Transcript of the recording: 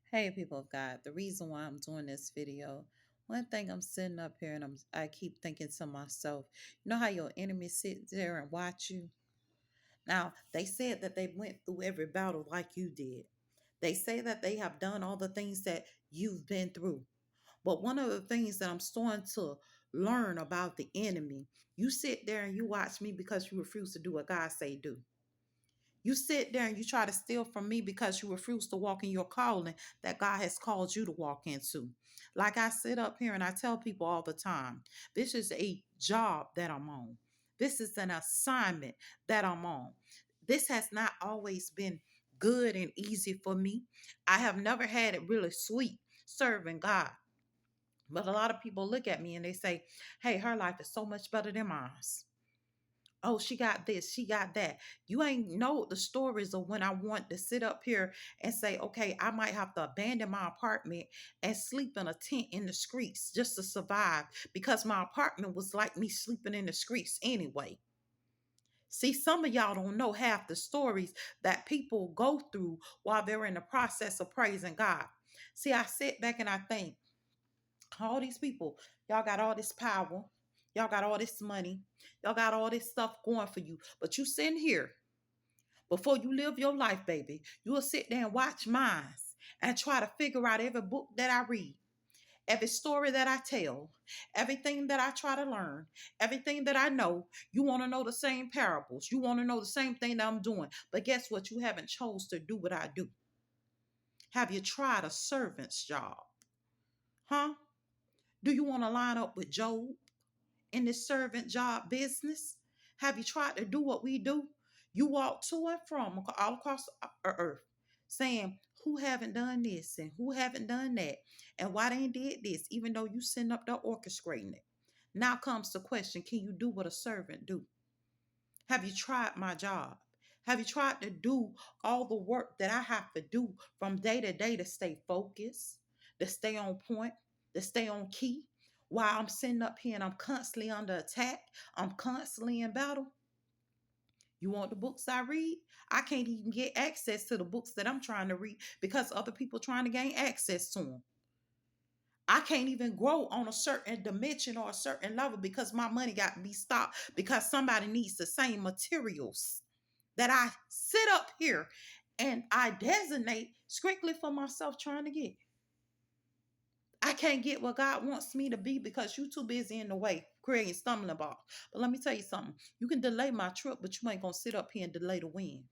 Hey, people of God, the reason why I'm doing this video, one thing I'm sitting up here and I keep thinking to myself, you know how your enemy sit there and watch you? Now, they said that they went through every battle like you did. They say that they have done all the things that you've been through. But one of the things that I'm starting to learn about the enemy, you sit there and you watch me because you refuse to do what God say do. You sit there and you try to steal from me because you refuse to walk in your calling that God has called you to walk into. Like I sit up here and I tell people all the time, this is a job that I'm on. This is an assignment that I'm on. This has not always been good and easy for me. I have never had it really sweet serving God. But a lot of people look at me and they say, hey, her life is so much better than mine. Oh, she got this, she got that. You ain't know the stories of when I want to sit up here and say, okay, I might have to abandon my apartment and sleep in a tent in the streets just to survive because my apartment was like me sleeping in the streets anyway. See, some of y'all don't know half the stories that people go through while they're in the process of praising God. See, I sit back and I think, all these people, y'all got all this power, y'all got all this money, y'all got all this stuff going for you, but you sitting here before you live your life, baby, you'll sit there and watch mine and try to figure out every book that I read, every story that I tell, everything that I try to learn, everything that I know. You want to know the same parables, you want to know the same thing that I'm doing, but guess what? You haven't chose to do what I do. Have you tried a servant's job? Huh? Do you want to line up with Job in this servant job business? Have you tried to do what we do? You walk to and from all across the earth saying, who haven't done this and who haven't done that and why they ain't did this, even though you sitting up there orchestrating it. Now comes the question, can you do what a servant do? Have you tried my job? Have you tried to do all the work that I have to do from day to day to stay focused, to stay on point, to stay on key? While I'm sitting up here and I'm constantly under attack, I'm constantly in battle. You want the books I read? I can't even get access to the books that I'm trying to read because other people trying to gain access to them. I can't even grow on a certain dimension or a certain level because my money got to be stopped because somebody needs the same materials that I sit up here and I designate strictly for myself trying to get. I can't get what God wants me to be because you too busy in the way creating stumbling blocks. But let me tell you something. You can delay my trip, but you ain't gonna sit up here and delay the win.